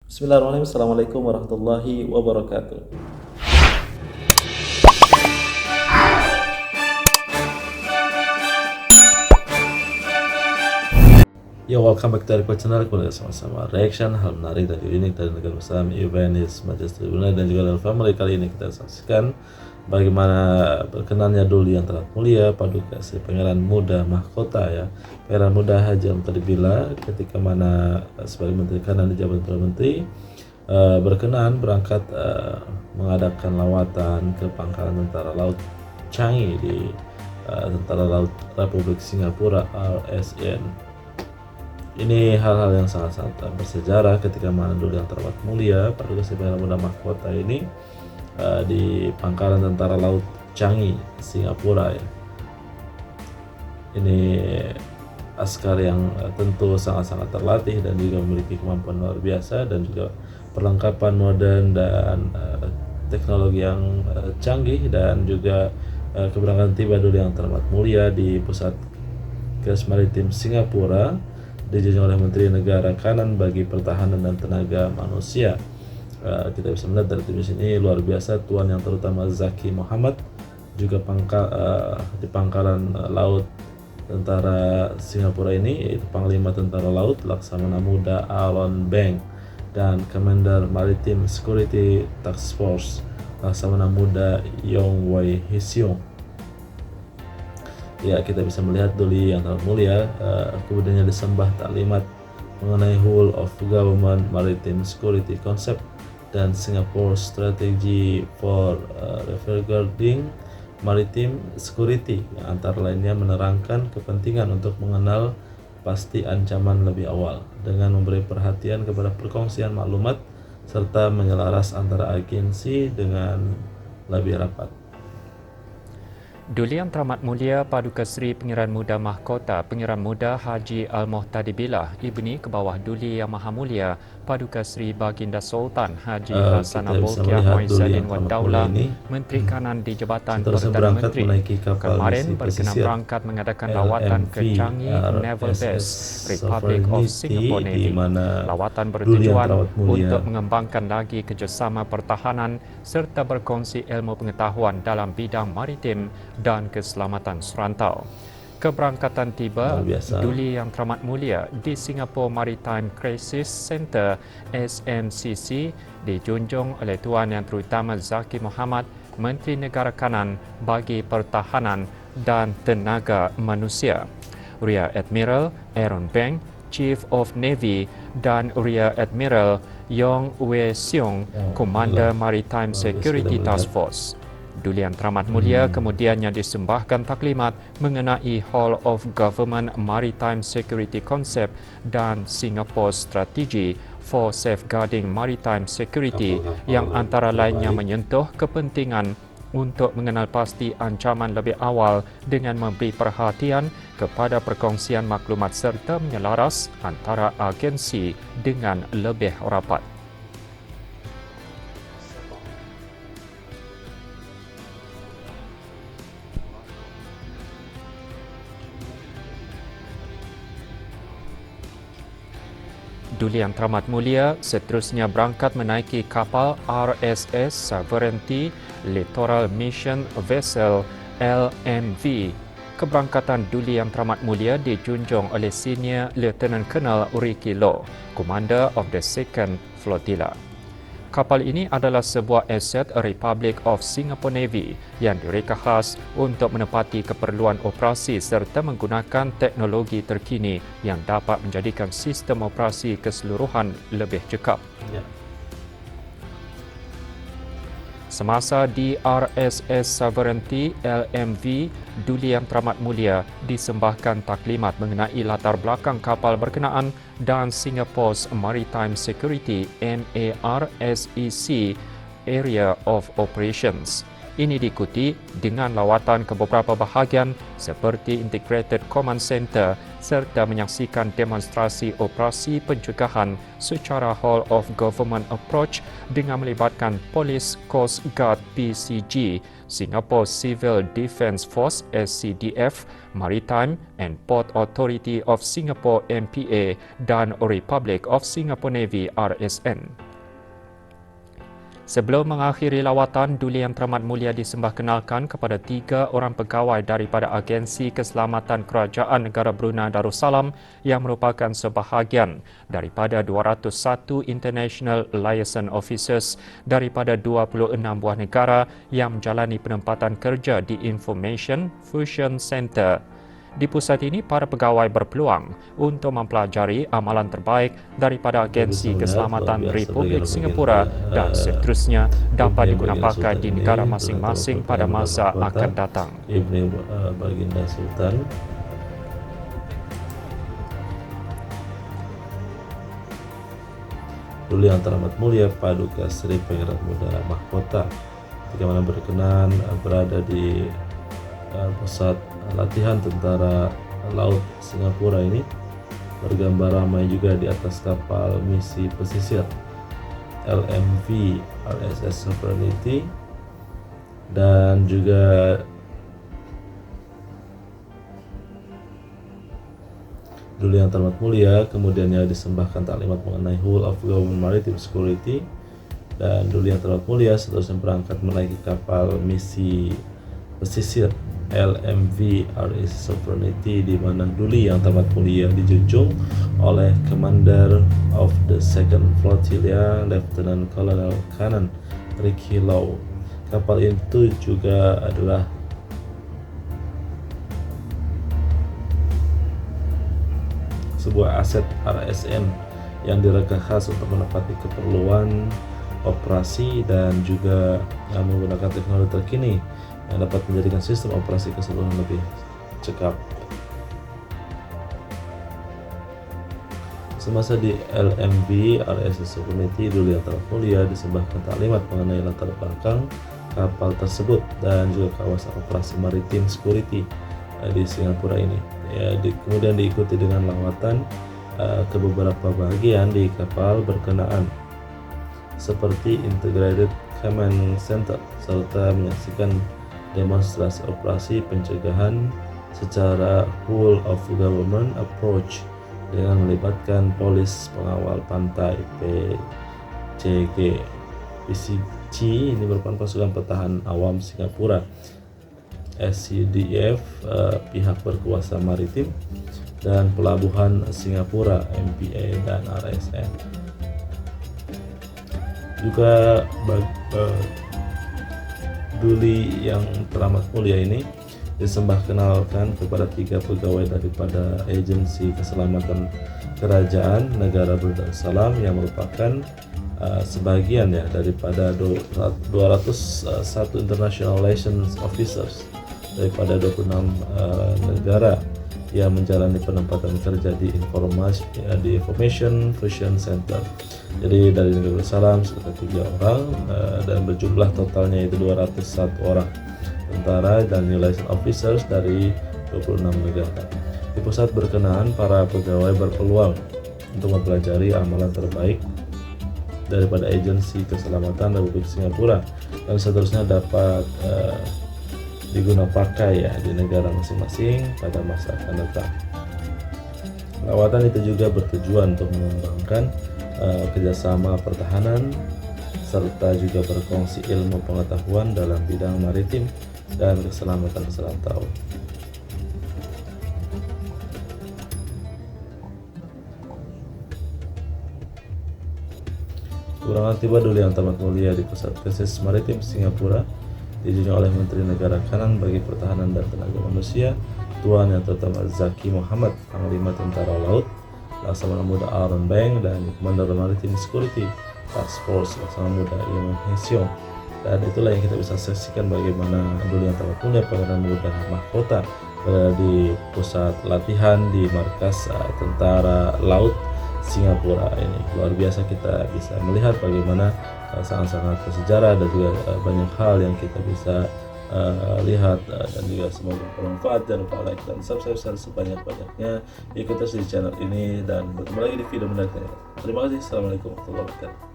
Bismillahirrahmanirrahim. Assalamualaikum warahmatullahi wabarakatuh. Yo, welcome back to our channel. Kita sama-sama reaction hal menarik dan unik dari negara Islam, Venice, Majestic Brunei dan juga dalam family. Kali ini kita saksikan bagaimana berkenannya Duli yang terhadap mulia Paduka Sri Pangeran Muda Mahkota ya, Pangeran Muda Haji Al-Muhtadibila, ketika mana sebagai Menteri Kanan di Jabatan Perdana Menteri berkenan berangkat mengadakan lawatan ke pangkalan Tentara Laut Changi di Tentara Laut Republik Singapura RSN. Ini hal-hal yang sangat-sangat bersejarah ketika mana Duli yang terhormat mulia Paduka Sri Pangeran Muda Mahkota ini di pangkalan Tentara Laut Changi, Singapura ya. Ini askar yang tentu sangat-sangat terlatih dan juga memiliki kemampuan luar biasa dan juga perlengkapan modern dan teknologi yang canggih, dan juga keberangkatan tiba Duli yang terhormat mulia di pusat Kelas Maritim Singapura dijunjung oleh Menteri Negara Kanan bagi Pertahanan dan Tenaga Manusia. Kita bisa melihat dari tim di sini luar biasa, tuan yang terutama Zaki Muhammad, juga di pangkalan laut tentara Singapura ini yaitu Panglima Tentara Laut Laksamana Muda Aaron Beng dan Commander Maritime Security Task Force Laksamana Muda Yong Wei Hsiung. Ya, kita bisa melihat Duli yang terhormat mulia kemudiannya disembah taklimat mengenai whole of government maritime security concept dan Singapore strategy for safeguarding maritime security, yang antara lainnya menerangkan kepentingan untuk mengenal pasti ancaman lebih awal dengan memberi perhatian kepada perkongsian maklumat serta menyelaras antara agensi dengan lebih rapat. Duli Yang Teramat Mulia Paduka Sri Pangeran Muda Mahkota Pangeran Muda Haji Al-Muhtadibila, Ibni ke bawah Duli Yang Maha Mulia Paduka Sri Baginda Sultan Haji Hassana Bolkiah Moizuddin Wan Daulah, Menteri Kanan di Jabatan Perdana Menteri, kemarin berkenan berangkat mengadakan lawatan ke Changi Naval Base, Republic of Singapore Navy. Lawatan bertujuan untuk mengembangkan lagi kerjasama pertahanan serta berkongsi ilmu pengetahuan dalam bidang maritim dan keselamatan serantau. Keberangkatan tiba Duli Yang Teramat Mulia di Singapore Maritime Crisis Center SMCC dijunjung oleh Tuan Yang Terutama Zaki Muhammad, Menteri Negara Kanan bagi Pertahanan dan Tenaga Manusia, Rear Admiral Aaron Beng, Chief of Navy, dan Rear Admiral Yong Wei Hsiung, Komander Maritime Security Task Force. Duli Yang Teramat Mulia kemudiannya disembahkan taklimat mengenai Hall of Government Maritime Security Concept dan Singapore Strategy for Safeguarding Maritime Security, yang antara lainnya menyentuh kepentingan untuk mengenal pasti ancaman lebih awal dengan memberi perhatian kepada perkongsian maklumat serta menyelaras antara agensi dengan lebih rapat. Duli Yang Teramat Mulia seterusnya berangkat menaiki kapal RSS Sovereignty Littoral Mission Vessel LMV. Keberangkatan Duli Yang Teramat Mulia dijunjung oleh Senior Lieutenant Colonel Ricky Low, Commander of the 2nd Flotilla. Kapal ini adalah sebuah aset Republic of Singapore Navy yang direka khas untuk menepati keperluan operasi serta menggunakan teknologi terkini yang dapat menjadikan sistem operasi keseluruhan lebih cekap. Semasa di RSS Sovereignty LMV, Duli Yang Teramat Mulia disembahkan taklimat mengenai latar belakang kapal berkenaan dan Singapore's Maritime Security MARSEC Area of Operations. Ini diikuti dengan lawatan ke beberapa bahagian seperti Integrated Command Center serta menyaksikan demonstrasi operasi pencegahan secara whole of government approach dengan melibatkan Polis Coast Guard PCG, Singapore Civil Defence Force SCDF, Maritime and Port Authority of Singapore MPA dan Republic of Singapore Navy RSN. Sebelum mengakhiri lawatan, Duli Yang Teramat Mulia disembahkenalkan kepada 3 orang pegawai daripada Agensi Keselamatan Kerajaan Negara Brunei Darussalam yang merupakan sebahagian daripada 201 International Liaison Officers daripada 26 buah negara yang menjalani penempatan kerja di Information Fusion Center. Di pusat ini, para pegawai berpeluang untuk mempelajari amalan terbaik daripada Agensi Keselamatan Republik Singapura dan seterusnya dapat digunakan di negara masing-masing pada masa akan datang. Ibni Baginda Sultan Duli Yang Teramat Mulia Paduka Sri Pangeran Muda Mahkota ketika mana berkenan berada di pusat latihan tentara laut Singapura ini, bergambar ramai juga di atas kapal misi pesisir LMV RSS Sovereignty, dan juga Duli Yang Teramat Mulia kemudiannya disembahkan taklimat mengenai Whole of Government Maritime Security, dan Duli Yang Teramat Mulia seterusnya berangkat menaiki kapal misi pesisir LMV RSS Sovereignty, di mana Duli Yang Teramat Mulia dijunjung oleh Commander of the Second Flotilla Lieutenant Colonel Kanan Ricky Lau. Kapal itu juga adalah sebuah aset RSN yang direka khas untuk menepati keperluan operasi dan juga menggunakan teknologi terkini yang dapat menjadikan sistem operasi keseluruhan lebih cekap. Semasa di LMV RSS Sovereignty, Duli Yang Teramat Mulia disembahkan taklimat mengenai latar belakang kapal tersebut dan juga kawasan operasi maritim security di Singapura ini. Kemudian diikuti dengan lawatan ke beberapa bagian di kapal berkenaan seperti Integrated Command Center serta menyaksikan demonstrasi operasi pencegahan secara whole of government approach dengan melibatkan polis pengawal pantai PCG. PCG ini merupakan pasukan pertahanan awam Singapura, SCDF pihak berkuasa maritim, dan pelabuhan Singapura MPA dan RSN. Juga Duli Yang Teramat Mulia ini disembahkenalkan kepada 3 pegawai daripada Agensi Keselamatan Kerajaan Negara Brunei Darussalam yang merupakan sebagian daripada 201 International Liaison Officers daripada 26 negara yang menjalani penempatan kerja di Information Fusion Center. Jadi dari negara Darussalam sekitar 3 orang dan berjumlah totalnya itu 201 orang tentara dan liaison officers dari 26 negara. Di pusat berkenaan, para pegawai berpeluang untuk mempelajari amalan terbaik daripada Agensi Keselamatan Republik Singapura dan seterusnya dapat digunakan di negara masing-masing pada masa akan datang. Lawatan itu juga bertujuan untuk mengembangkan kerjasama pertahanan serta juga berkongsi ilmu pengetahuan dalam bidang maritim dan keselamatan serantau. Kepulangan tiba Duli Yang Teramat Mulia di Pusat Krisis Maritim Singapura dijunjung oleh Menteri Negara Kanan bagi Pertahanan dan Tenaga Manusia, Tuan Yang Terutama Zaki Muhammad, Panglima Tentara Laut, Laksamana Muda Aaron Beng, dan Komander Maritime Security Task Force Laksamana Muda Iman Hesiong. Dan itulah yang kita bisa saksikan bagaimana Duli Yang Teramat Mulia Pangeran Muda Mahkota berada di pusat latihan di markas Tentara Laut Singapura ini. Luar biasa kita bisa melihat bagaimana sangat-sangat bersejarah dan juga banyak hal yang kita bisa lihat dan juga semoga bermanfaat. Jangan lupa like dan subscribe sebanyak-banyaknya. Ikuti terus di channel ini dan bertemu lagi di video mendatang. Terima kasih. Assalamualaikum warahmatullahi wabarakatuh.